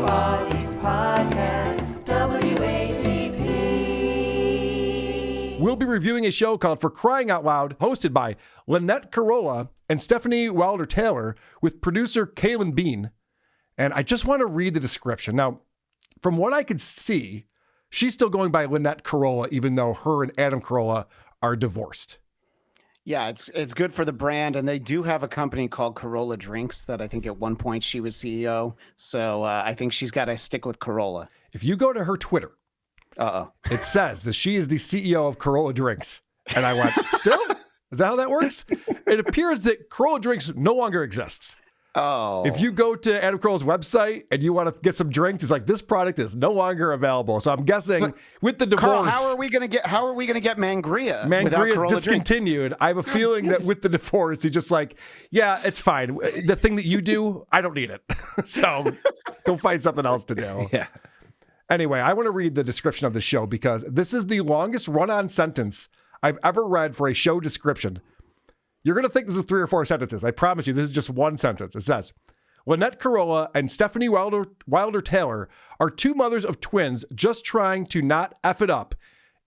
East Podcast, WATP. We'll be reviewing a show called For Crying Out Loud, hosted by Lynette Carolla and Stefanie Wilder-Taylor, with producer Kaylin Bean. And I just want to read the description. Now, from what I could see, she's still going by Lynette Carolla, even though her and Adam Carolla are divorced. Yeah, it's good for the brand, and they do have a company called Carolla Drinks that I think at one point she was CEO. So I think she's got to stick with Carolla. If you go to her Twitter, it says that she is the CEO of Carolla Drinks. And I went, still? Is that how that works? It appears that Carolla Drinks no longer exists. Oh. If you go to Adam Carolla's website and you want to get some drinks, it's like, this product is no longer available. So I'm guessing with the divorce, Carl, how are we gonna get Mangria? Mangria is discontinued. I have a feeling that with the divorce, he's just like, yeah, it's fine. The thing that you do, I don't need it. So go find something else to do. Yeah. Anyway, I want to read the description of the show because this is the longest run-on sentence I've ever read for a show description. You're going to think this is 3 or 4 sentences. I promise you, this is just one sentence. It says, Lynette Carolla and Stefanie Wilder-Taylor are two mothers of twins just trying to not F it up.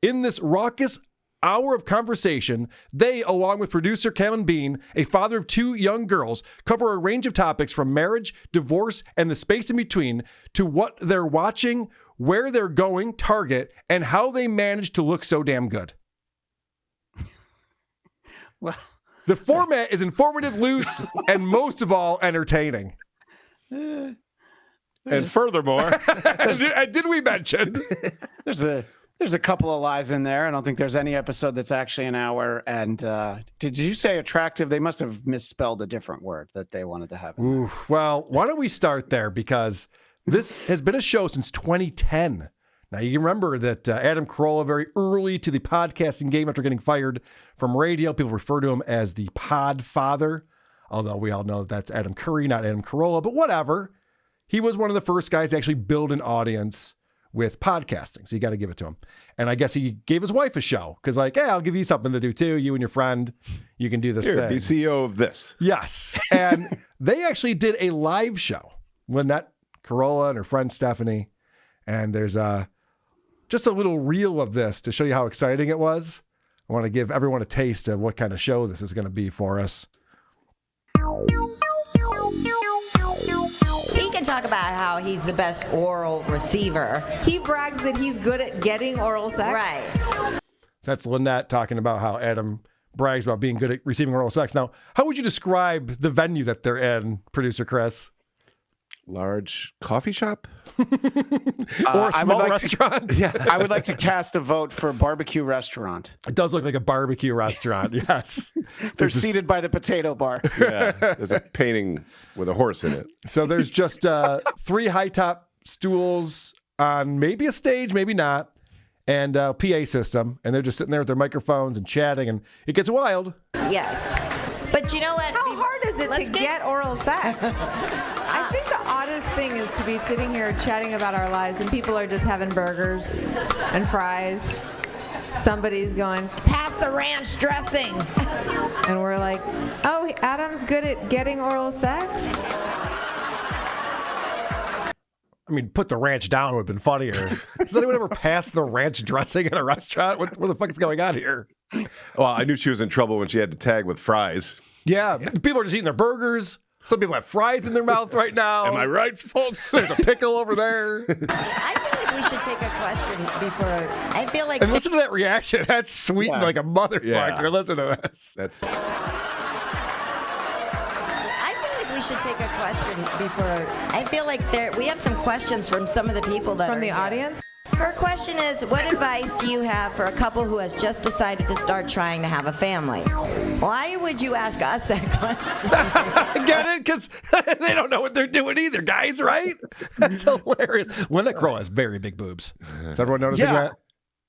In this raucous hour of conversation, they, along with producer Kaylin Bean, a father of 2 young girls, cover a range of topics from marriage, divorce, and the space in between to what they're watching, where they're going, Target, and how they manage to look so damn good. Well, the format is informative, loose, and most of all, entertaining. And furthermore, did we mention? There's a couple of lies in there. I don't think there's any episode that's actually an hour. And did you say attractive? They must have misspelled a different word that they wanted to have. Ooh, well, why don't we start there? Because this has been a show since 2010. Now, you remember that Adam Carolla, very early to the podcasting game after getting fired from radio, people refer to him as the pod father, although we all know that that's Adam Curry, not Adam Carolla, but whatever. He was one of the first guys to actually build an audience with podcasting, so you got to give it to him. And I guess he gave his wife a show, because like, hey, I'll give you something to do too. You and your friend, you can do this thing. Be CEO of this. Yes. And they actually did a live show, Lynette Carolla and her friend Stefanie, and there's just a little reel of this to show you how exciting it was. I want to give everyone a taste of what kind of show this is going to be for us. He can talk about how he's the best oral receiver. He brags that he's good at getting oral sex. Right. So that's Lynette talking about how Adam brags about being good at receiving oral sex. Now, how would you describe the venue that they're in, producer Chris? Large coffee shop? Or a small restaurant? Yeah, I would like to cast a vote for barbecue restaurant. It does look like a barbecue restaurant, yes. They're seated by the potato bar. Yeah. There's a painting with a horse in it. So there's just 3 high-top stools on maybe a stage, maybe not, and a PA system. And they're just sitting there with their microphones and chatting, and it gets wild. Yes. But you know what? How hard is it to get oral sex? I think the oddest thing is to be sitting here chatting about our lives and people are just having burgers and fries. Somebody's going, pass the ranch dressing. And we're like, oh, Adam's good at getting oral sex? I mean, put the ranch down would have been funnier. Does anyone ever pass the ranch dressing in a restaurant? What the fuck is going on here? Well, I knew she was in trouble when she had to tag with fries. Yeah, people are just eating their burgers. Some people have fries in their mouth right now. Am I right, folks? There's a pickle over there. I feel like we should take a question before. I feel like. And listen to that reaction. That's sweet like a motherfucker. Yeah. Listen to this. That's. I feel like we should take a question before. I feel like we have some questions from some of the people that From are the here. audience? Her question is, what advice do you have for a couple who has just decided to start trying to have a family? Why would you ask us that question? Get it? Because they don't know what they're doing either, guys, right? That's hilarious. Lynette Carolla has very big boobs. Is everyone noticing that?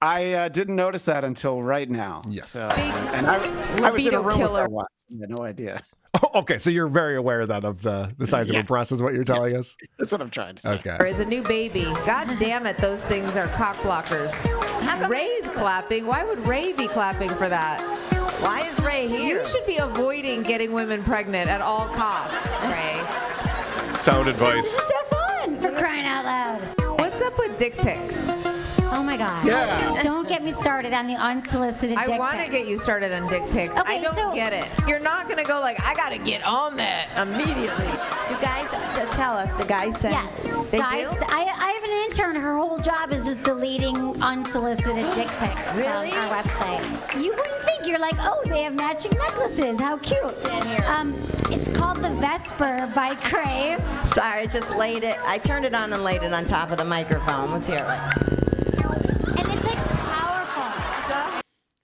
I didn't notice that until right now. Yes. So, and I was in a libido room killer. with her once. I had no idea. Oh, okay, so you're very aware then of the size of her breast is what you're telling us? That's what I'm trying to say. Okay. Or is a new baby. God damn it, those things are cock blockers. How come Ray's clapping. Why would Ray be clapping for that? Why is Ray here? You should be avoiding getting women pregnant at all costs, Ray. Sound advice. Stefan, for crying out dick pics. Oh my God. Yeah. Don't get me started on the unsolicited dick I want to pic. get you started on dick pics. Okay, I don't so- get it. You're not going to go like, I got to get on that immediately. Do guys tell us? Do guys send? Yes. They Guys, do? I have an intern. Her whole job is just deleting unsolicited dick pics Really? from our website. You wouldn't think. You're like, oh, they have matching necklaces. How cute. It's called the Vesper by Crave. Sorry, just laid it. I turned it on and laid it on top of the microphone. Let's hear it. And it's like powerful.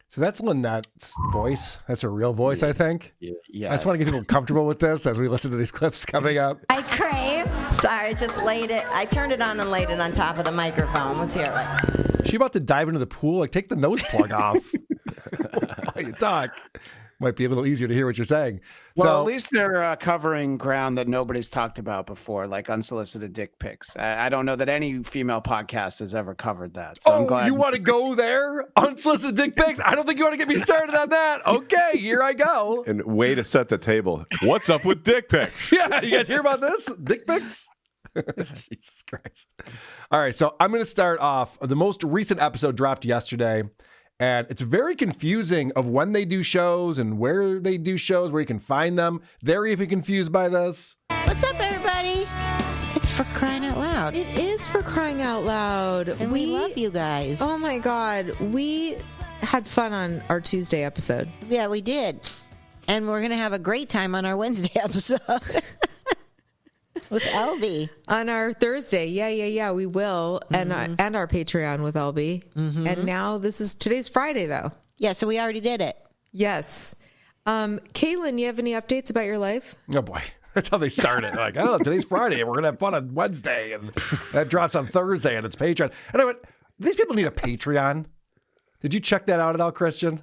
So that's Lynette's voice. That's her real voice, I think. Yes. I just want to get people comfortable with this as we listen to these clips coming up. By Crave. Sorry, just laid it. I turned it on and laid it on top of the microphone. Let's hear it. Is she about to dive into the pool? Like, take the nose plug off while you talk. Might be a little easier to hear what you're saying. Well, at least they're covering ground that nobody's talked about before, like unsolicited dick pics. I don't know that any female podcast has ever covered that. So I'm glad. You want to go there? Unsolicited dick pics? I don't think you want to get me started on that. Okay, here I go. And way to set the table. What's up with dick pics? Yeah, you guys hear about this? Dick pics? Jesus Christ. All right, so I'm going to start off. The most recent episode dropped yesterday, and it's very confusing of when they do shows and where they do shows, where you can find them. They're even confused by this. What's up, everybody? It's for crying out loud. It is for crying out loud. And we love you guys. Oh my God. We had fun on our Tuesday episode. Yeah, we did. And we're going to have a great time on our Wednesday episode. With LB. On our Thursday. Yeah, we will. And our Patreon with LB. And now today's Friday though. Yeah, so we already did it. Yes. Caitlin, you have any updates about your life? Oh, boy. That's how they started. Like, oh, today's Friday, and we're going to have fun on Wednesday, and that drops on Thursday, and it's Patreon. And I went, these people need a Patreon. Did you check that out at all, Christian?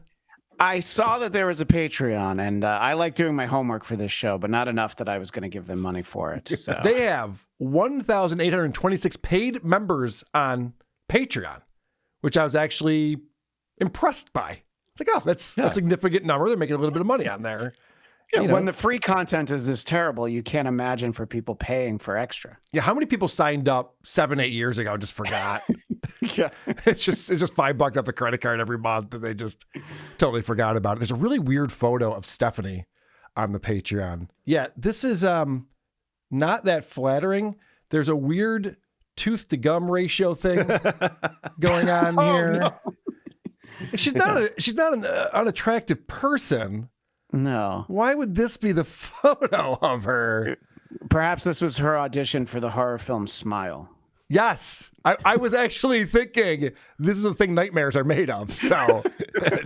I saw that there was a Patreon, and I like doing my homework for this show, but not enough that I was going to give them money for it. So. They have 1,826 paid members on Patreon, which I was actually impressed by. It's like, oh, that's a significant number. They're making a little bit of money on there. Yeah, You know. when the free content is this terrible, you can't imagine for people paying for extra. Yeah, how many people signed up 7-8 years ago and just forgot? Yeah. It's just $5 off the credit card every month, and they just totally forgot about it. There's a really weird photo of Stefanie on the Patreon. Yeah, this is not that flattering. There's a weird tooth to gum ratio thing going on here. No. She's not an unattractive person. No. Why would this be the photo of her? Perhaps this was her audition for the horror film Smile. Yes. I was actually thinking this is the thing nightmares are made of. So,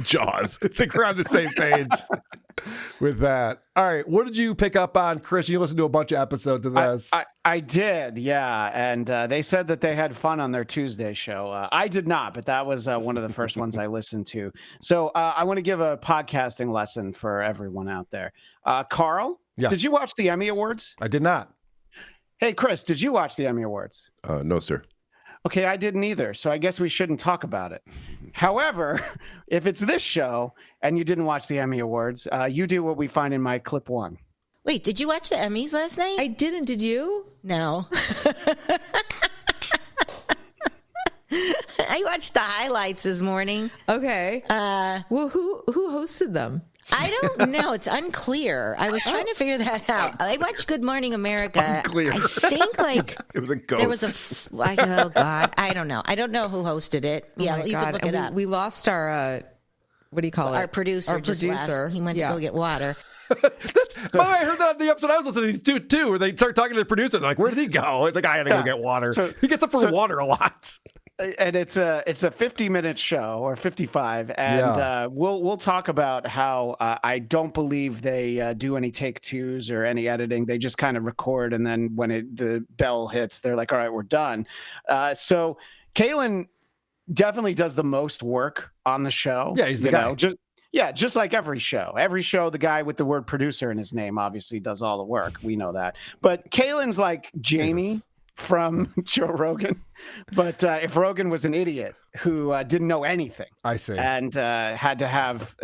Jaws. I think we're on the same page with that. All right. What did you pick up on, Chris? You listened to a bunch of episodes of this. I did, yeah. And they said that they had fun on their Tuesday show. I did not, but that was one of the first ones I listened to. So I want to give a podcasting lesson for everyone out there. Carl, Yes. Did you watch the Emmy Awards? I did not. Hey, Chris, did you watch the Emmy Awards? No, sir. Okay, I didn't either, so I guess we shouldn't talk about it. However, if it's this show and you didn't watch the Emmy Awards, you do what we find in my clip one. Wait, did you watch the Emmys last night? I didn't. Did you? No. I watched the highlights this morning. Okay. Well, who hosted them? I don't know. It's unclear. I was trying to figure that out. I watched Good Morning America. Unclear. I think like It was a ghost. there was oh God, I don't know. I don't know who hosted it. Oh Yeah, my you God. can look it And up. we lost our what do you call it? Our producer. Our just producer. left. He went to go get water. By the way, I heard that on the episode I was listening to too, where they start talking to the producer. They're like, where did he go? It's like, I had to go get water. So- he gets up for water a lot. And it's a 50-minute show or 55, and we'll talk about how I don't believe they do any take twos or any editing. They just kind of record, and then when the bell hits, they're like, "All right, we're done." So Kalen definitely does the most work on the show. Yeah, he's the guy. Just like every show. Every show, the guy with the word producer in his name obviously does all the work. We know that. But Kalen's like Jamie from Joe Rogan. But if Rogan was an idiot who didn't know anything. I see. And had to have,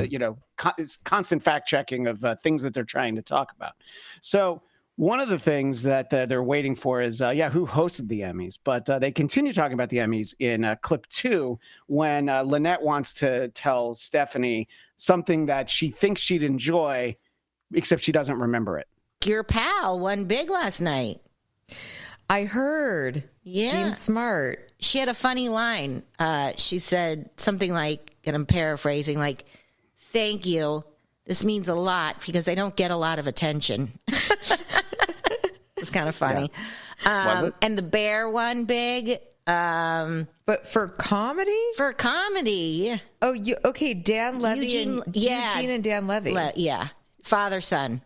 constant fact checking of things that they're trying to talk about. So One of the things that they're waiting for is, who hosted the Emmys? But they continue talking about the Emmys in clip 2 when Lynette wants to tell Stefanie something that she thinks she'd enjoy, except she doesn't remember it. Your pal won big last night. I heard. Yeah. Jean Smart. She had a funny line. She said something like, and I'm paraphrasing, like, "Thank you. This means a lot because I don't get a lot of attention." It's kind of funny. Yeah. And the bear won big. But for comedy? For comedy. Oh, okay. Dan Levy Eugene and Dan Levy. Yeah. Father, son.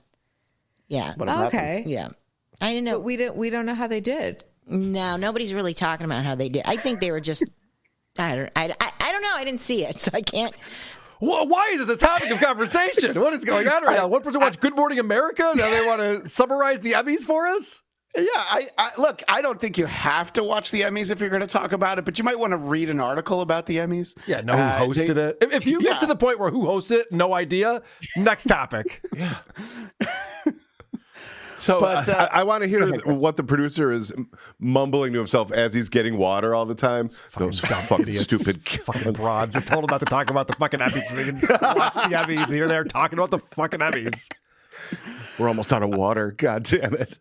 Yeah. Okay. Yeah. I didn't know. But we don't know how they did. No, nobody's really talking about how they did. I think they were just, I don't know. I didn't see it, so I can't. Well, why is this a topic of conversation? What is going on right now? One person watched Good Morning America. Now they want to summarize the Emmys for us? Yeah, look, I don't think you have to watch the Emmys if you're going to talk about it, but you might want to read an article about the Emmys. Yeah, know who hosted it. If you get to the point where who hosted it, no idea, next topic. Yeah. So I want to hear what the producer is mumbling to himself as he's getting water all the time. Those fucking idiots. stupid fucking broads. I told him not to talk about the fucking Emmys. So they can watch the Emmys. Here they're talking about the fucking Emmys. We're almost out of water. God damn it.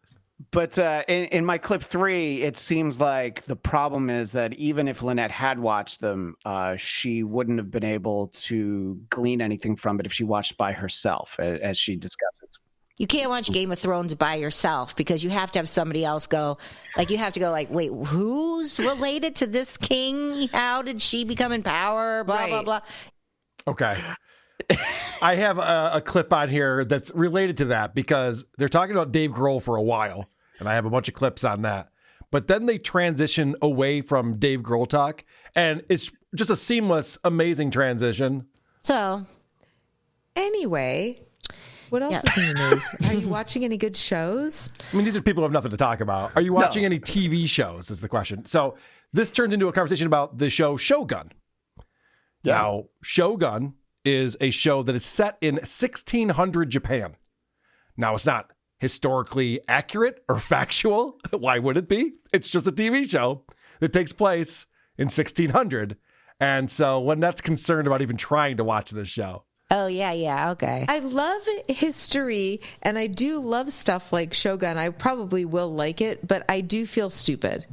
But in my clip 3, it seems like the problem is that even if Lynette had watched them, she wouldn't have been able to glean anything from it if she watched by herself, as she discusses. You can't watch Game of Thrones by yourself because you have to have somebody else go. Like, you have to go, like, wait, who's related to this king? How did she become in power? Blah, blah, blah. Okay. I have a clip on here that's related to that because they're talking about Dave Grohl for a while, and I have a bunch of clips on that. But then they transition away from Dave Grohl talk, and it's just a seamless, amazing transition. So, anyway, what else is in the news? Are you watching any good shows? I mean, these are people who have nothing to talk about. Are you watching any TV shows is the question. So this turns into a conversation about the show Shogun. Yeah. Now, Shogun is a show that is set in 1600 Japan. Now, it's not historically accurate or factual. Why would it be? It's just a TV show that takes place in 1600. And so Lynette's concerned about even trying to watch this show. oh, yeah, okay. I love history, and I do love stuff like Shogun. I probably will like it, but I do feel stupid.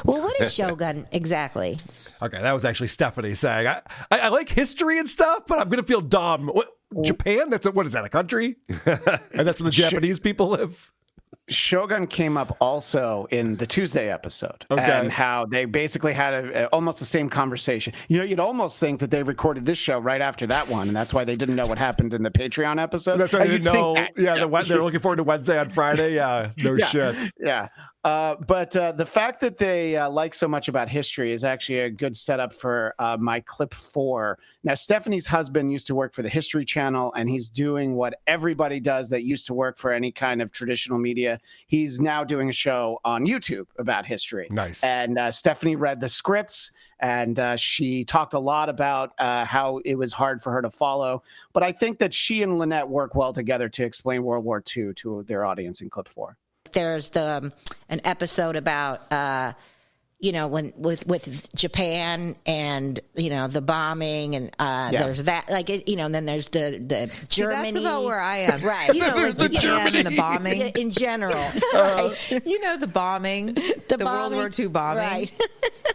Well, what is Shogun exactly? Okay, that was actually Stefanie saying, I like history and stuff, but I'm going to feel dumb. What, Japan? What is that, a country? And that's where the Japanese people live? Shogun came up also in the Tuesday episode, and how they basically had almost the same conversation. You know, you'd almost think that they recorded this show right after that one, and that's why they didn't know what happened in the Patreon episode. That's why they didn't know. They're looking forward to Wednesday on Friday. Yeah, no shit. Yeah. But the fact that they like so much about history is actually a good setup for my clip 4. Now, Stefanie's husband used to work for the History Channel, and he's doing what everybody does that used to work for any kind of traditional media. He's now doing a show on YouTube about history. Nice. And Stefanie read the scripts, and she talked a lot about how it was hard for her to follow. But I think that she and Lynette work well together to explain World War II to their audience in clip 4. There's an episode about when with Japan and the bombing and there's that and then there's the Germany. That's about where I am, right? Like Japan and the bombing in general, right? The bombing, the World War II bombing, right?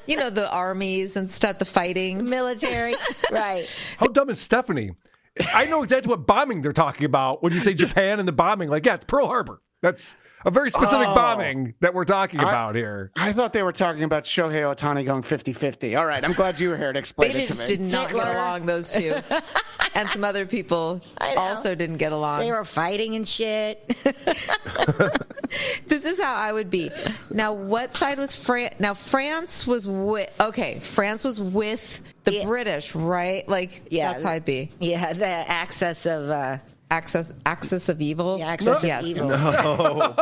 The armies and stuff, the fighting, military, right? How dumb is Stefanie? I know exactly what bombing they're talking about when you say Japan and the bombing. Like, yeah, it's Pearl Harbor. That's a very specific bombing that we're talking about here. I thought they were talking about Shohei Ohtani going 50-50. All right, I'm glad you were here to explain it to me. They just did not get along, those two. And some other people also didn't get along. They were fighting and shit. This is how I would be. Now, what side was France? Now, France was with the British, right? That's how I'd be. Yeah, the axis of... Axis of evil? Yeah, axis of evil. No.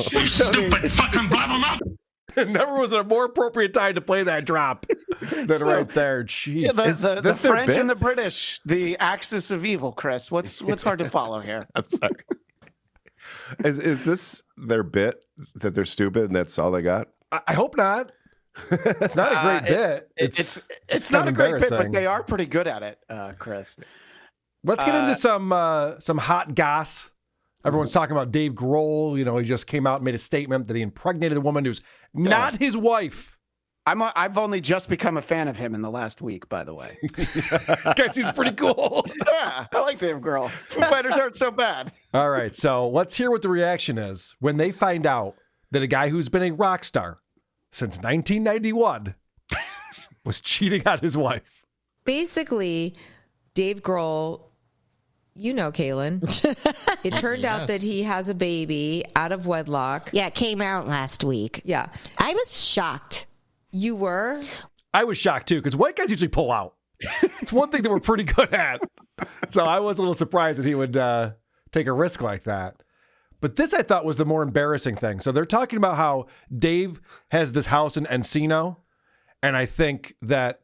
You stupid fucking blabbermouth. Never was a more appropriate time to play that drop than right there. Jeez. Yeah, the French and the British, the axis of evil, Chris. What's hard to follow here? I'm sorry. Is this their bit that they're stupid and that's all they got? I hope not. It's not a great bit. It's not a great bit, but they are pretty good at it, Chris. Let's get into some hot goss. Everyone's talking about Dave Grohl. You know, he just came out and made a statement that he impregnated a woman who's not his wife. I've only just become a fan of him in the last week, by the way. Guy seems pretty cool. Yeah, I like Dave Grohl. Foo Fighters aren't so bad. All right, so let's hear what the reaction is when they find out that a guy who's been a rock star since 1991 was cheating on his wife. Basically, Dave Grohl, you know, Kaylin, it turned out that he has a baby out of wedlock. Yeah, it came out last week. Yeah. I was shocked. You were? I was shocked too, because white guys usually pull out. It's one thing that we're pretty good at. So I was a little surprised that he would take a risk like that. But this I thought was the more embarrassing thing. So they're talking about how Dave has this house in Encino, and I think that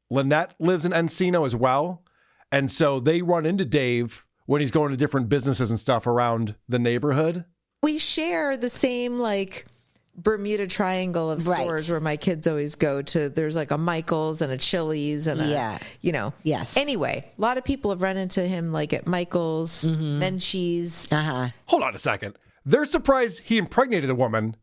Lynette lives in Encino as well. And so they run into Dave when he's going to different businesses and stuff around the neighborhood. We share the same, like, Bermuda Triangle of stores where my kids always go to. There's like a Michael's and a Chili's and Yes. Anyway, a lot of people have run into him like at Michael's, Menchie's. Hold on a second. They're surprised he impregnated a woman.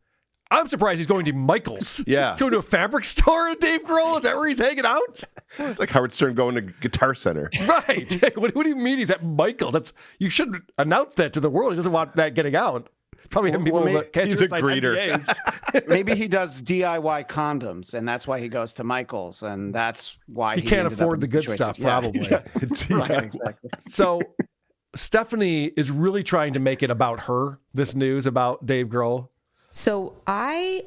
I'm surprised he's going to Michael's. Yeah. He's going to a fabric store at Dave Grohl? Is that where he's hanging out? Well, it's like Howard Stern going to Guitar Center. Right. What do you mean he's at Michael's? You should announce that to the world. He doesn't want that getting out. Probably having people catch he's a greeter. Maybe he does DIY condoms, and that's why he goes to Michael's, and that's why he can't afford the good stuff, probably. Yeah. Right, exactly. So Stefanie is really trying to make it about her, this news about Dave Grohl. So I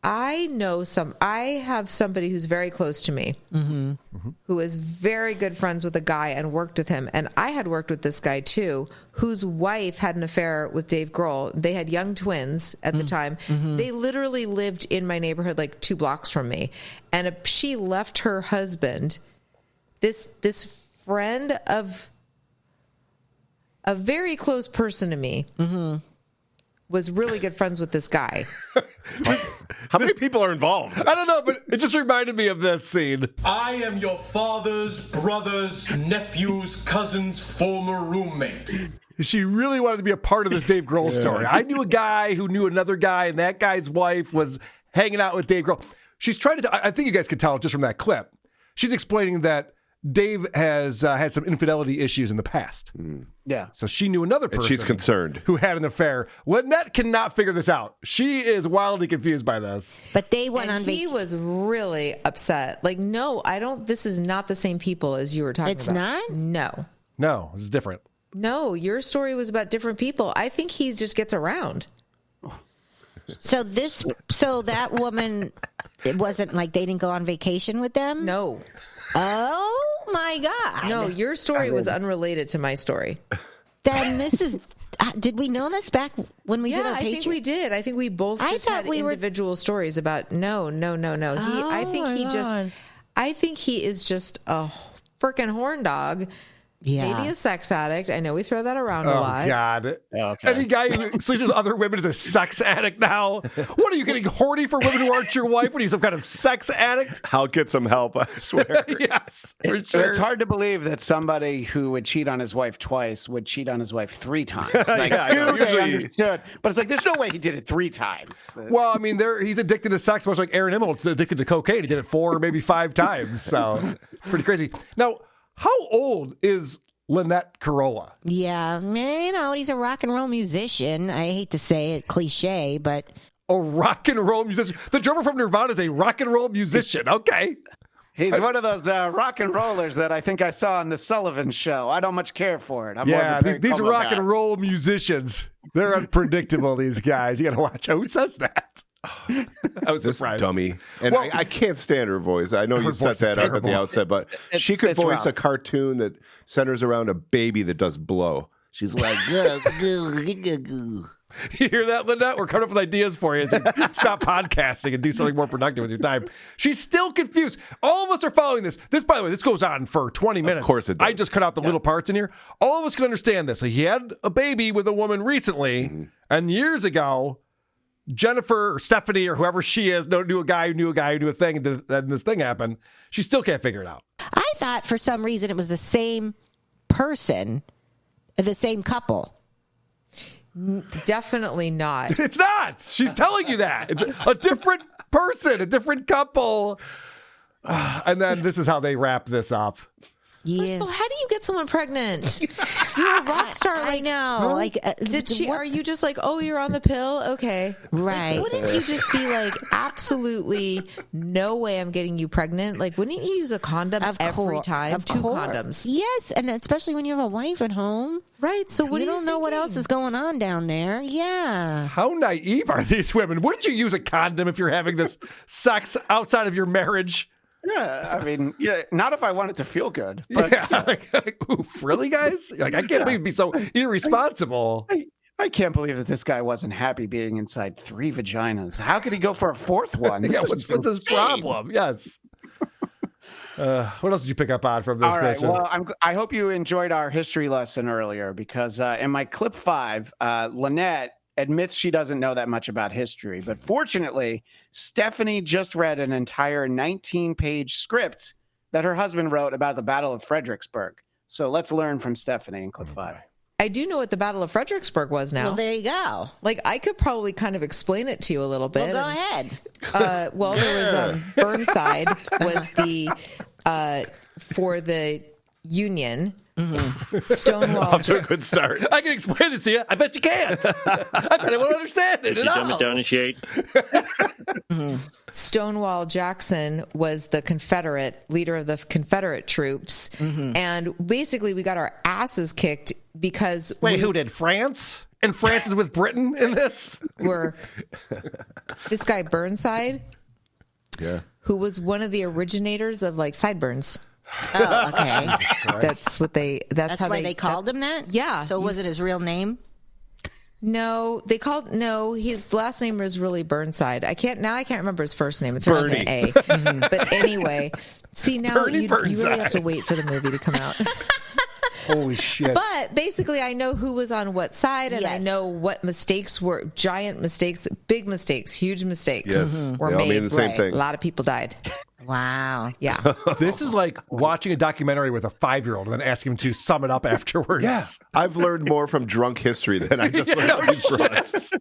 have somebody who's very close to me, who is very good friends with a guy and worked with him. And I had worked with this guy too, whose wife had an affair with Dave Grohl. They had young twins at the time. They literally lived in my neighborhood, like 2 blocks from me. And she left her husband, this friend of a very close person to me, was really good friends with this guy. How many people are involved? I don't know, but it just reminded me of this scene. I am your father's brother's nephew's cousin's former roommate. She really wanted to be a part of this Dave Grohl story. I knew a guy who knew another guy, and that guy's wife was hanging out with Dave Grohl. She's trying to, I think you guys could tell just from that clip, she's explaining that Dave has had some infidelity issues in the past. Yeah. So she knew another person. And she's concerned. Who had an affair. Lynette cannot figure this out. She is wildly confused by this. But they went on He was really upset. Like, no, I don't. This is not the same people as you were talking about. It's not? No. No, this is different. No, your story was about different people. I think he just gets around. So that woman, it wasn't like they didn't go on vacation with them? No. Oh my God. No, your story was unrelated to my story. Then this is, did we know this back when we did our Patreon? I think we did. I think we both just had individual stories about, no. I think he is just a freaking horn dog. Yeah. Maybe a sex addict. I know we throw that around a lot. Oh, God. Okay. Any guy who sleeps with other women is a sex addict now. What, are you getting horny for women who aren't your wife? What are you, some kind of sex addict? I'll get some help, I swear. Yes, for sure. It's hard to believe that somebody who would cheat on his wife twice would cheat on his wife 3 times. Like, Yeah, I know. okay, Usually- understood. But it's like, there's no way he did it 3 times. Well, I mean, he's addicted to sex, much like Aaron Emmons addicted to cocaine. He did it 4 or maybe 5 times. So, pretty crazy. Now, how old is Lynette Carolla? Yeah, he's a rock and roll musician. I hate to say it, cliche, but... A rock and roll musician? The drummer from Nirvana is a rock and roll musician. Okay. He's one of those rock and rollers that I think I saw on the Sullivan Show. I don't much care for it. I'm more of a Perry these Como rock guy. and roll musicians. They're unpredictable, these guys. You got to watch out. Who says that? I was This surprised. dummy. And Well, I can't stand her voice. I know her you set voice is that up at the terrible. outset, but she could voice a cartoon that centers around a baby that does blow. She's like, You hear that, Lynette? We're coming up with ideas for you. Stop podcasting and do something more productive with your time. She's still confused. All of us are following this. This, by the way, this goes on for 20 minutes. Of course it does. I just cut out the little parts in here. All of us can understand this. So he had a baby with a woman recently, and years ago, Jennifer or Stefanie or whoever she is knew a guy who knew a thing, and this thing happened. She still can't figure it out. I thought for some reason it was the same person, the same couple. Definitely not. It's not. She's telling you that. It's a different person, a different couple. And then this is how they wrap this up. Yeah. First of all, how do you get someone pregnant? You're a rock star. I know. Like, Are you just like, oh, you're on the pill? Okay. Right. Like, wouldn't you just be like, absolutely no way I'm getting you pregnant? Like, wouldn't you use a condom every time? Of Two course. condoms. Yes, and especially when you have a wife at home. Right. So what you do you don't know what else is going on down there. Yeah. How naive are these women? Wouldn't you use a condom if you're having this sex outside of your marriage? Yeah, I mean, not if I want it to feel good. But, Oof, really, guys? Like, I can't believe you'd be so irresponsible. I can't believe that this guy wasn't happy being inside 3 vaginas. How could he go for a 4th one? What's his problem? Yes. What else did you pick up on from this? All right. Question? Well, I hope you enjoyed our history lesson earlier because in my clip 5, Lynette admits she doesn't know that much about history. But fortunately, Stefanie just read an entire 19-page script that her husband wrote about the Battle of Fredericksburg. So let's learn from Stefanie in clip 5. I do know what the Battle of Fredericksburg was now. Well, there you go. Like, I could probably kind of explain it to you a little bit. Well, go ahead. Well, there was Burnside was the for the Union. Stonewall. Off to a good start. I can explain this to you. I bet you can't. I bet I won't understand it at all. Dumb it down and shade. Stonewall Jackson was the Confederate leader of the Confederate troops, and basically we got our asses kicked because who did France? And France is with Britain in this? This guy Burnside, who was one of the originators of like sideburns. Oh, okay. That's how why they called him that? Yeah. So was it his real name? No, his last name was really Burnside. I can't remember his first name. It's starts with an A. But anyway, see now you really have to wait for the movie to come out. Holy shit. But basically I know who was on what side and I know what mistakes were, giant mistakes, big mistakes, huge mistakes were they all made. mean the same thing. A lot of people died. Wow. Yeah. This is like watching a documentary with a 5-year-old and then asking him to sum it up afterwards. Yeah. I've learned more from drunk history than I just learned from these broads.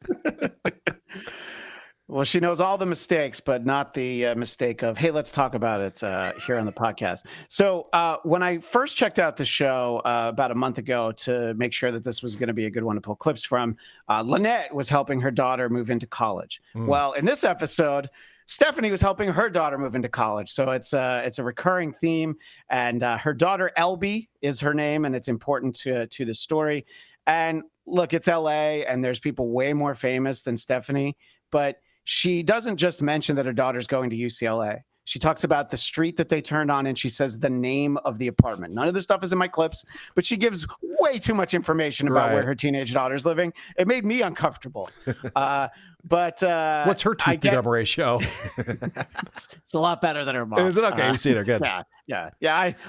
Well, she knows all the mistakes, but not the mistake of, hey, let's talk about it here on the podcast. So when I first checked out the show about a month ago to make sure that this was going to be a good one to pull clips from, Lynette was helping her daughter move into college. Well, in this episode, Stefanie was helping her daughter move into college. So it's a recurring theme. And her daughter, Elby, is her name, and it's important to the story. And look, it's LA, and there's people way more famous than Stefanie, but she doesn't just mention that her daughter's going to UCLA. She talks about the street that they turned on, and she says the name of the apartment. None of this stuff is in my clips, but she gives way too much information about where her teenage daughter's living. It made me uncomfortable. But what's her tooth-to-gum ratio? It's a lot better than her mom. Is it okay? You've seen her. Good. Yeah.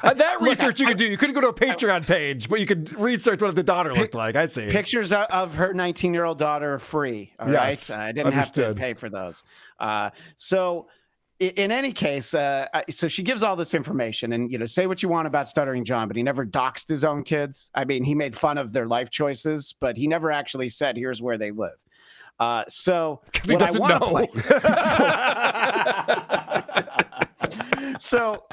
That research you could do. You couldn't go to a Patreon page, but you could research what the daughter looked like. I see. Pictures of her 19-year-old daughter are free. All right. I didn't have to pay for those. So in any case, so she gives all this information, and say what you want about Stuttering John, but he never doxed his own kids. I mean, he made fun of their life choices, but he never actually said, "Here's where they live." So he what I doesn't want to play. So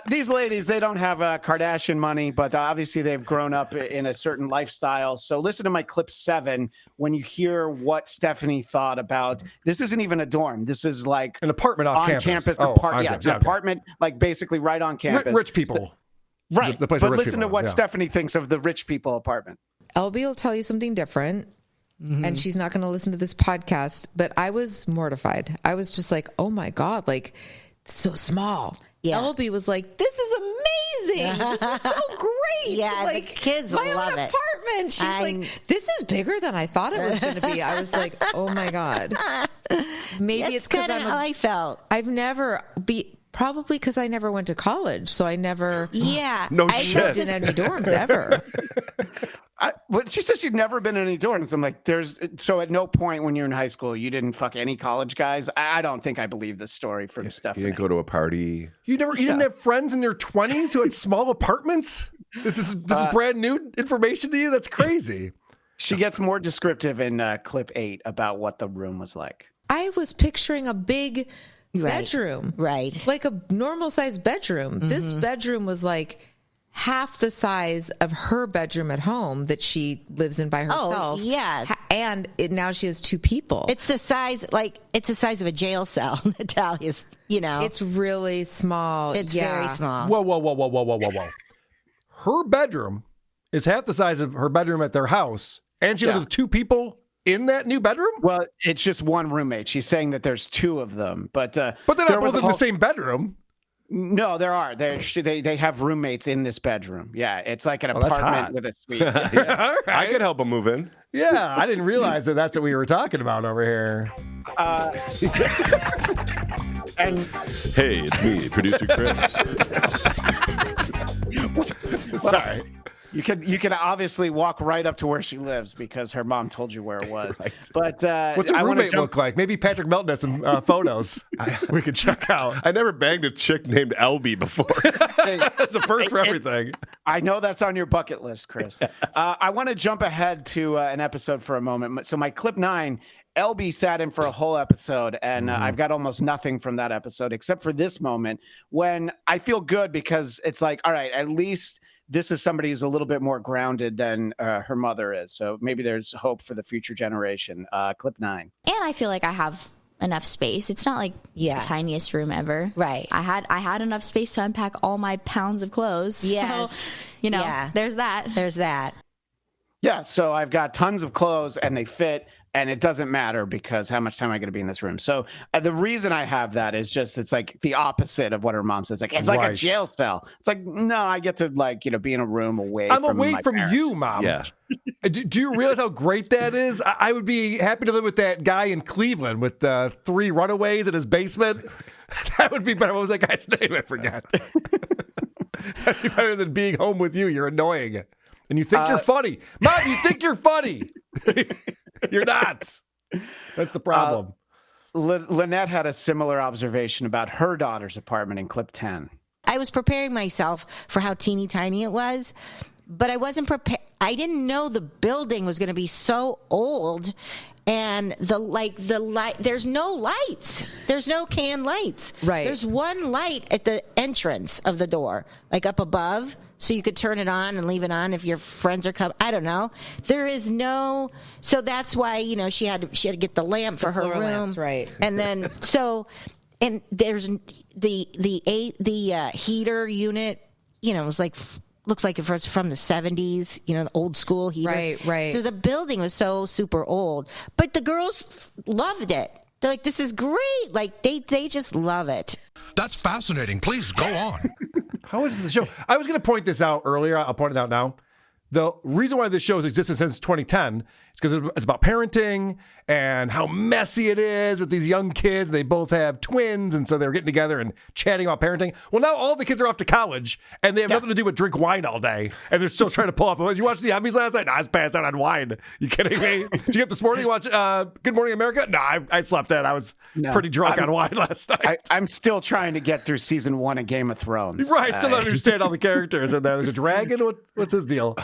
these ladies, they don't have Kardashian money, but obviously they've grown up in a certain lifestyle. So listen to my clip 7 when you hear what Stefanie thought about. This isn't even a dorm. This is like an apartment on campus. It's an apartment, like basically right on campus. Rich people. Right. The place but where rich listen people to what live, Stefanie thinks of the rich people apartment. Elby will tell you something different. And she's not going to listen to this podcast, but I was mortified. I was just like, oh my God, like so small. Yeah. Elby was like, this is amazing. This is so great. Yeah, like, the kids my love own it. apartment. She's like, this is bigger than I thought it was going to be. I was like, oh my God. Maybe it's because kind of how I felt. I've never probably because I never went to college, so I never. Yeah, No I shit. lived in any dorms ever. But she says she'd never been in any dorms. I'm like, so at no point when you're in high school you didn't fuck any college guys. I don't think I believe this story from Stefanie. You didn't go to a party. You didn't have friends in your 20s who had small apartments? This is brand new information to you? That's crazy. She gets more descriptive in clip 8 about what the room was like. I was picturing a big bedroom, right? Like a normal sized bedroom. Mm-hmm. This bedroom was like half the size of her bedroom at home that she lives in by herself. Oh, yeah. And now she has 2 people. It's the size of a jail cell, Natalia's, It's really small. It's very small. Whoa. Her bedroom is half the size of her bedroom at their house, and she lives with 2 people in that new bedroom? Well, it's just one roommate. She's saying that there's 2 of them. But they're not both in the same bedroom. No, there are. They have roommates in this bedroom. Yeah, it's like an apartment with a suite. Yeah. Right. I could help them move in. Yeah, I didn't realize that's what we were talking about over here. And hey, it's me, producer Chris. Sorry. You can obviously walk right up to where she lives because her mom told you where it was. Right. But what's her roommate look like? Maybe Patrick Melton has some photos we could check out. I never banged a chick named Elby before. That's a first for everything. I know that's on your bucket list, Chris. Yes. I want to jump ahead to an episode for a moment. So my clip 9, LB sat in for a whole episode, and I've got almost nothing from that episode except for this moment when I feel good because it's like, all right, at least this is somebody who's a little bit more grounded than her mother is. So maybe there's hope for the future generation. Clip 9. And I feel like I have enough space. It's not like the tiniest room ever. Right. I had enough space to unpack all my pounds of clothes. Yes. So, there's that. There's that. Yeah, so I've got tons of clothes and they fit, and it doesn't matter because how much time am I going to be in this room? So the reason I have that is just it's like the opposite of what her mom says. Like it's like a jail cell. It's like no, I get to be in a room away. I'm from away my from parents. you, Mom. Yeah. Do you realize how great that is? I would be happy to live with that guy in Cleveland with 3 runaways in his basement. That would be better. What was that guy's name? I forgot. That'd be better than being home with you. You're annoying. And you think you're funny. Mom, you think you're funny. You're not. That's the problem. Lynette had a similar observation about her daughter's apartment in clip 10. I was preparing myself for how teeny tiny it was, but I wasn't prepared. I didn't know the building was going to be so old. And the light, there's no lights. There's no can lights. Right. There's one light at the entrance of the door, like up above. So you could turn it on and leave it on if your friends are coming. I don't know. There is no. So that's why she had to get the lamp for her room, lamps, right? And then and there's the heater unit. It was like looks like it's from the 70s. The old school heater. Right. So the building was so super old, but the girls loved it. They're like, "This is great!" Like they just love it. That's fascinating. Please go on. How is this show? I was going to point this out earlier. I'll point it out now. The reason why this show has existed since 2010 is because it's about parenting and how messy it is with these young kids. They both have twins, and so they're getting together and chatting about parenting. Well, now all the kids are off to college, and they have nothing to do but drink wine all day, and they're still trying to pull off. Did you watch the Emmys last night? No, I was passed out on wine. You kidding me? Did you get up this morning and watch Good Morning America? No, I slept in. I was pretty drunk on wine last night. I'm still trying to get through season 1 of Game of Thrones. Right, still don't understand all the characters in there. There's a dragon. What's his deal?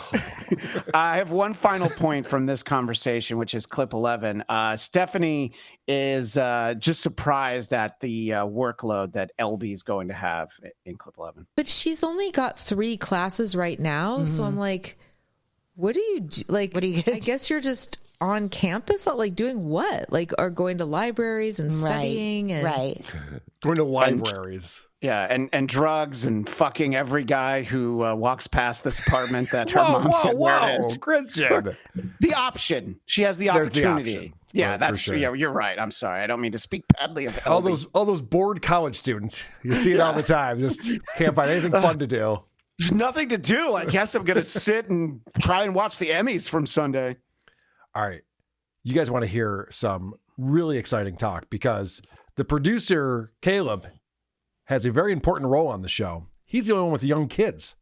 I have one final point from this conversation, which is clip 11. Stephanie is just surprised at the workload that LB is going to have in clip 11. But she's only got 3 classes right now. So I'm like, what do you do? Like, I guess you're just on campus, like doing what? Like, are going to libraries and studying and going to libraries. And drugs and fucking every guy who walks past this apartment that her mom said where it is. Christian. The option. She has the opportunity. The option. Yeah, right, that's sure. Yeah, you're right. I'm sorry. I don't mean to speak badly of all LB. those bored college students. You see it all the time. Just can't find anything fun to do. There's nothing to do. I guess I'm going to sit and try and watch the Emmys from Sunday. All right. You guys want to hear some really exciting talk because the producer, Caleb, has a very important role on the show. He's the only one with young kids.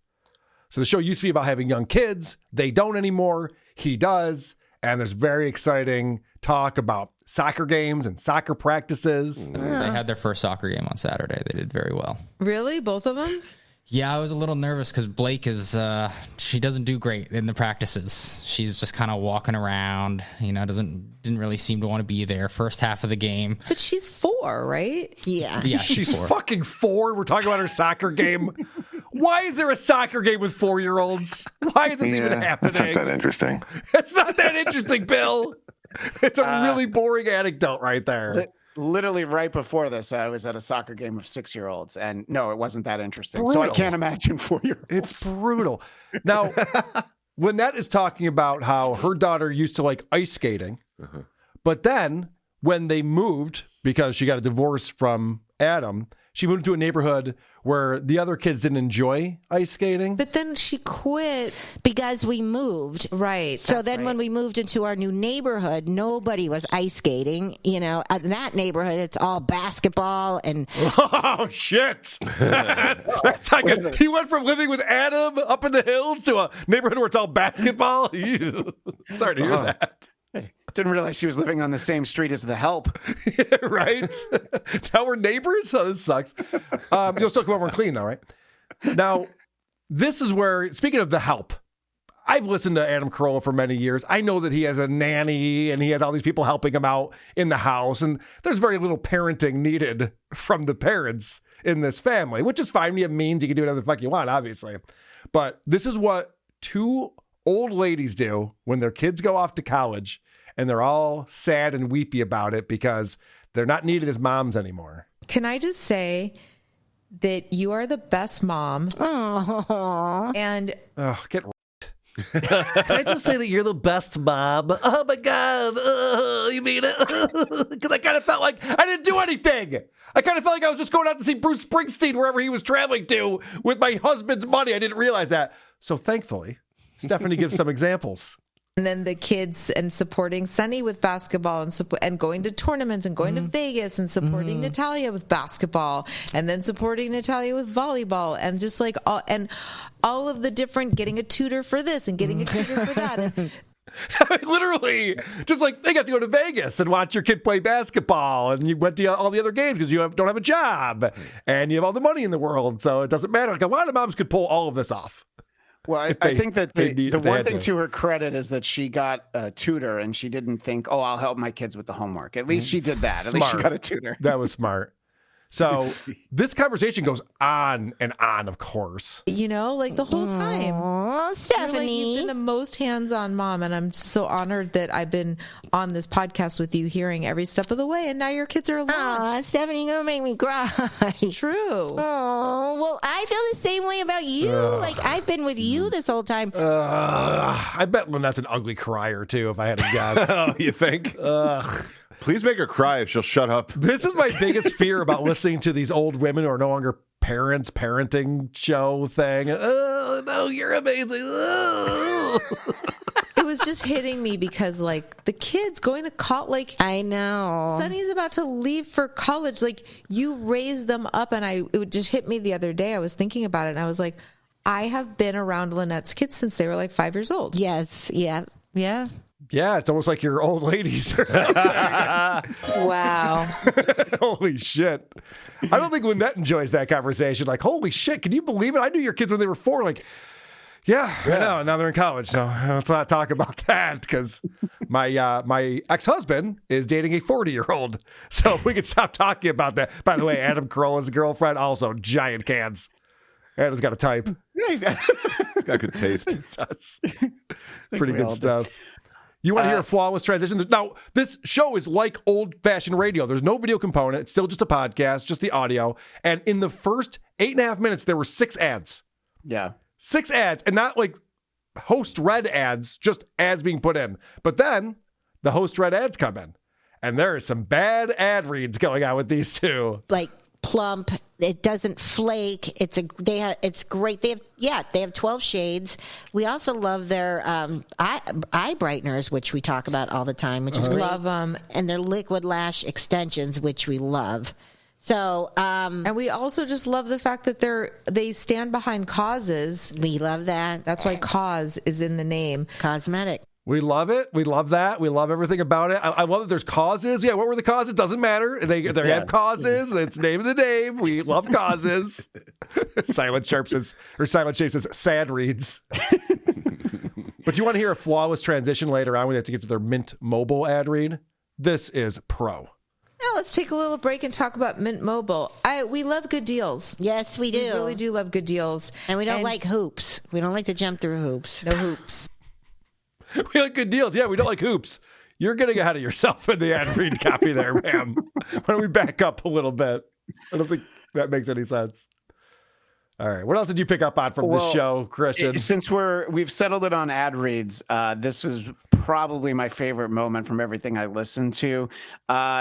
So the show used to be about having young kids. They don't anymore. He does. And there's very exciting talk about soccer games and soccer practices. They had their first soccer game on Saturday. They did very well. Really? Both of them? Yeah, I was a little nervous because Blake is, she doesn't do great in the practices. She's just kind of walking around, didn't really seem to want to be there first half of the game. But she's 4, right? Yeah. Yeah, She's 4. fucking 4. We're talking about her soccer game. Why is there a soccer game with 4-year-olds? Why is this even happening? That's not that interesting. It's not that interesting, Bill. It's a really boring anecdote right there. Literally right before this, I was at a soccer game of 6-year-olds, and no, it wasn't that interesting. So I can't imagine 4-year-olds. It's brutal. Now, Lynette is talking about how her daughter used to like ice skating, but then when they moved, because she got a divorce from Adam, she moved to a neighborhood where the other kids didn't enjoy ice skating. But then she quit. Because we moved. Right. So then when we moved into our new neighborhood, nobody was ice skating. In that neighborhood, it's all basketball and... Oh, shit. That's like he went from living with Adam up in the hills to a neighborhood where it's all basketball. Ew. Sorry to hear that. Didn't realize she was living on the same street as the Help. Right? Now we're neighbors? Oh, this sucks. You'll still come over and clean, though, right? Now, this is where, speaking of the Help, I've listened to Adam Carolla for many years. I know that he has a nanny and he has all these people helping him out in the house. And there's very little parenting needed from the parents in this family, which is fine. You have means, you can do whatever the fuck you want, obviously. But this is what 2 old ladies do when their kids go off to college. And they're all sad and weepy about it because they're not needed as moms anymore. Can I just say that you are the best mom? Oh. And get Can I just say that you're the best mom? Oh my God. You mean it? Because I kind of felt like I didn't do anything. I kind of felt like I was just going out to see Bruce Springsteen wherever he was traveling to with my husband's money. I didn't realize that. So thankfully, Stefanie gives some examples. And then the kids and supporting Sunny with basketball and going to tournaments and going to Vegas and supporting Natalia with basketball and then supporting Natalia with volleyball and just like all of the different getting a tutor for this and getting a tutor for that. And, literally, just like they got to go to Vegas and watch your kid play basketball, and you went to all the other games because you don't have a job and you have all the money in the world, so it doesn't matter. Like a lot of moms could pull all of this off. Well, I think that the one thing to her credit is that she got a tutor and she didn't think, oh, I'll help my kids with the homework. At least she did that. At least she got a tutor. That was smart. So this conversation goes on and on, of course. Like the whole time. Oh, Stefanie. You've been the most hands-on mom, and I'm so honored that I've been on this podcast with you, hearing every step of the way, and now your kids are launched. Oh, Stefanie, you're going to make me cry. True. Oh, well, I feel the same way about you. Like, I've been with you this whole time. I bet Lynette's an ugly crier, too, if I had to guess. Oh, you think? Please make her cry if she'll shut up. This is my biggest fear about listening to these old women who are no longer parenting show thing. Oh, no, you're amazing. Oh. It was just hitting me because, like, the kids going to college, I know. Sunny's about to leave for college. Like, you raised them up, and it just hit me the other day. I was thinking about it, and I was like, I have been around Lynette's kids since they were like 5 years old. Yes. Yeah. Yeah. Yeah, it's almost like you're old ladies or something. Wow. Holy shit. I don't think Lynette enjoys that conversation. Like, holy shit, can you believe it? I knew your kids when they were 4. Like, yeah. I know. Now they're in college, so let's not talk about that because my ex-husband is dating a 40-year-old. So we can stop talking about that. By the way, Adam Carolla's girlfriend, also giant cans. Adam's got a type. Yeah, he's got good taste. Pretty good stuff. You want to hear a flawless transition? Now, this show is like old-fashioned radio. There's no video component. It's still just a podcast, just the audio. And in the first 8.5 minutes, there were 6 ads. Yeah. 6 ads, and not like host-read ads, just ads being put in. But then the host-read ads come in. And there are some bad ad reads going on with these two. Like plump. It doesn't flake. It's great. They have 12 shades. We also love their eye brighteners, which we talk about all the time, which is great. Love them. And their liquid lash extensions, which we love. So, and we also just love the fact that they stand behind causes. We love that. That's why cause is in the name. Cosmetic. We love it. We love that. We love everything about it. I love that there's causes. Yeah, what were the causes? Doesn't matter. They have causes. It's name of the name. We love causes. Silent Shapes says sad reads. But you want to hear a flawless transition later on when they have to get to their Mint Mobile ad read? This is pro. Now let's take a little break and talk about Mint Mobile. We love good deals. Yes, we do. We really do love good deals. And we don't like hoops. We don't like to jump through hoops. No hoops. We like good deals. Yeah, we don't like hoops. You're getting ahead of yourself in the ad read copy there, ma'am. Why don't we back up a little bit? I don't think that makes any sense. All right. What else did you pick up on from this show, Christian? Since we've settled it on ad reads, this was probably my favorite moment from everything I listened to.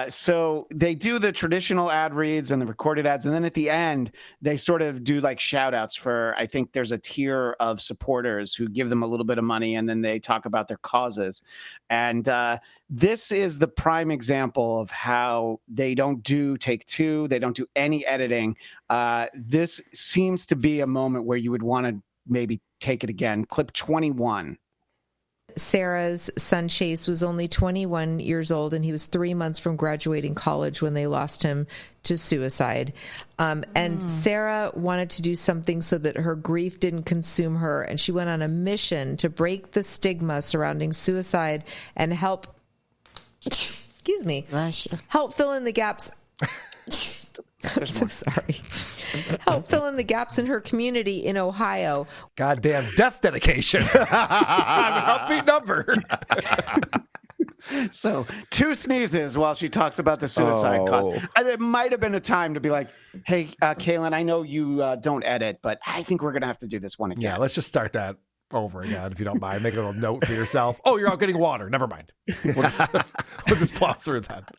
So they do the traditional ad reads and the recorded ads, and then at the end, they sort of do like shout outs for, I think there's a tier of supporters who give them a little bit of money, and then they talk about their causes. And this is the prime example of how they don't do take two. They don't do any editing. This seems to be a moment where you would want to maybe take it again. Clip 21. Sarah's son Chase was only 21 years old, and he was 3 months from graduating college when they lost him to suicide. And Sarah wanted to do something so that her grief didn't consume her, and she went on a mission to break the stigma surrounding suicide and help help fill in the gaps. I'm so sorry. Help fill in the gaps in her community in Ohio. Goddamn death dedication. I'm an upbeat number. So 2 sneezes while she talks about the suicide cause. And it might have been a time to be like, hey, Kaylin, I know you don't edit, but I think we're going to have to do this one again. Yeah, let's just start that over again, if you don't mind. Make a little note for yourself. Oh, you're out getting water. Never mind. We'll just plow through that.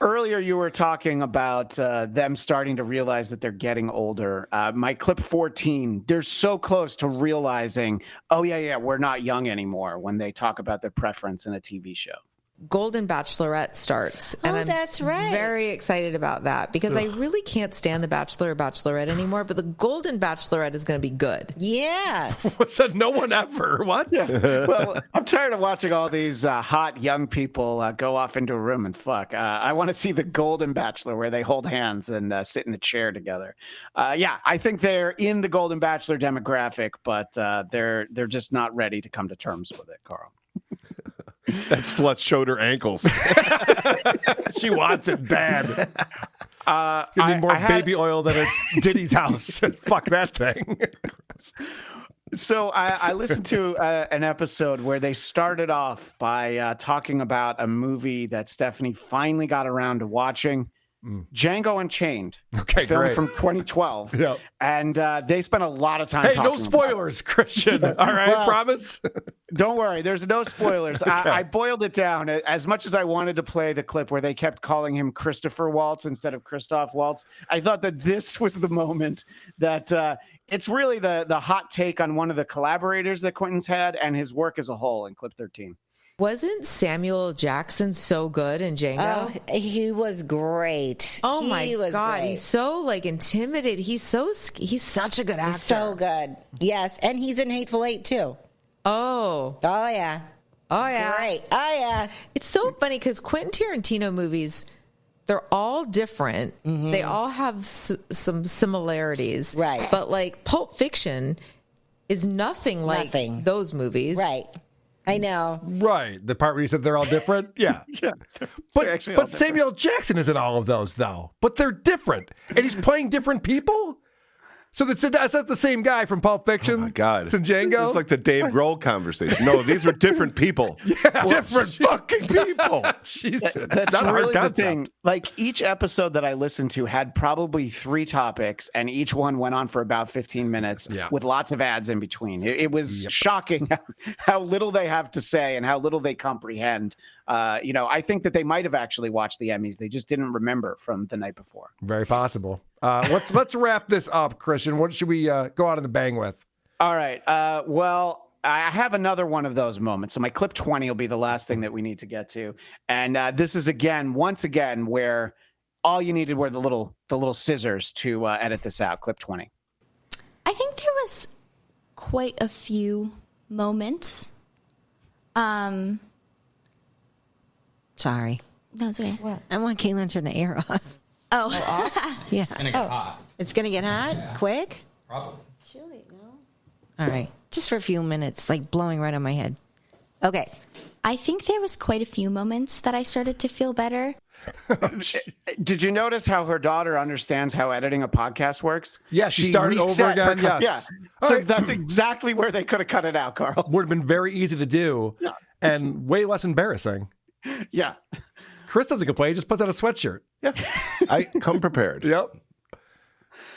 Earlier, you were talking about them starting to realize that they're getting older. My clip 14, they're so close to realizing, oh, yeah, we're not young anymore when they talk about their preference in a TV show. Golden Bachelorette starts. And I'm that's right. very excited about that because I really can't stand the Bachelor or Bachelorette anymore, but the Golden Bachelorette is going to be good. Yeah. Said no one ever. What? Yeah. Well, I'm tired of watching all these hot young people go off into a room and fuck. I want to see the Golden Bachelor where they hold hands and sit in a chair together. I think they're in the Golden Bachelor demographic, but they're just not ready to come to terms with it, Carl. That slut showed her ankles. She wants it bad. You need more baby oil than at Diddy's house. Fuck that thing. So I listened to an episode where they started off by talking about a movie that Stefanie finally got around to watching. Django Unchained, film great. from 2012. Yep. And they spent a lot of time talking. talking No spoilers, Christian. All right, well, promise? Don't worry, there's no spoilers. Okay. I boiled it down. As much as I wanted to play the clip where they kept calling him Christopher Waltz instead of Christoph Waltz, I thought that this was the moment that it's really the hot take on one of the collaborators that Quentin's had and his work as a whole in clip 13. Wasn't Samuel Jackson so good in Django? Oh, he was great. Oh my God, great. He's so intimidated. He's such a good actor. He's so good. Yes, and he's in Hateful Eight too. Oh yeah. Great. Oh yeah. It's so funny because Quentin Tarantino movies, they're all different. Mm-hmm. They all have some similarities. Right. But like Pulp Fiction is nothing like those movies. Right. I know. Right. The part where you said they're all different? Yeah. Yeah. But Samuel Jackson is in all of those, though. But they're different. And he's playing different people? So that's the same guy from Pulp Fiction. Oh my God. It's in Django. It's like the Dave Grohl conversation. No, these were different people. Different fucking people. Jesus. That's not a hard really the concept. thing. Like each episode that I listened to had probably 3 topics, and each one went on for about 15 minutes with lots of ads in between. It was shocking how little they have to say and how little they comprehend. I think that they might have actually watched the Emmys. They just didn't remember from the night before. Very possible. Let's wrap this up, Christian. What should we go out on the bang with? All right. Well, I have another one of those moments. So my clip 20 will be the last thing that we need to get to. And this is once again, where all you needed were the little scissors to edit this out. Clip 20. I think there was quite a few moments. Sorry. No, it's okay. What? I want Caitlin to turn the air off. Oh. Off? Yeah. It's gonna get hot. It's going to get hot? Quick? Probably. Chilly, no? All right. Just for a few minutes, like blowing right on my head. Okay. I think there was quite a few moments that I started to feel better. Did you notice how her daughter understands how editing a podcast works? Yeah, she started over again. Yes. Yeah. So that's exactly where they could have cut it out, Carl. Would have been very easy to do and way less embarrassing. Yeah. Chris doesn't complain. He just puts on a sweatshirt. Yeah. I come prepared. Yep.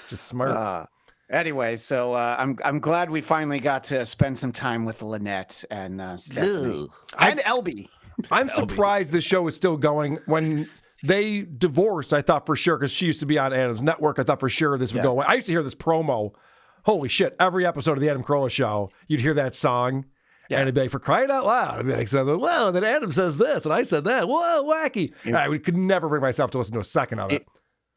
Just smart. Anyway, so I'm glad we finally got to spend some time with Lynette and Stefanie and Elby. I'm surprised this show is still going. When they divorced, I thought for sure, because she used to be on Adam's network, I thought for sure this would go away. I used to hear this promo. Holy shit. Every episode of the Adam Carolla show, you'd hear that song. Yeah. And it'd be like, for crying out loud. I'd be like, well, and then Adam says this, and I said that. Whoa, wacky. I could never bring myself to listen to a second of it.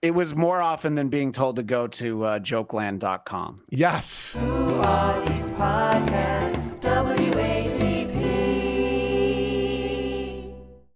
It was more often than being told to go to jokeland.com. Yes. Who are these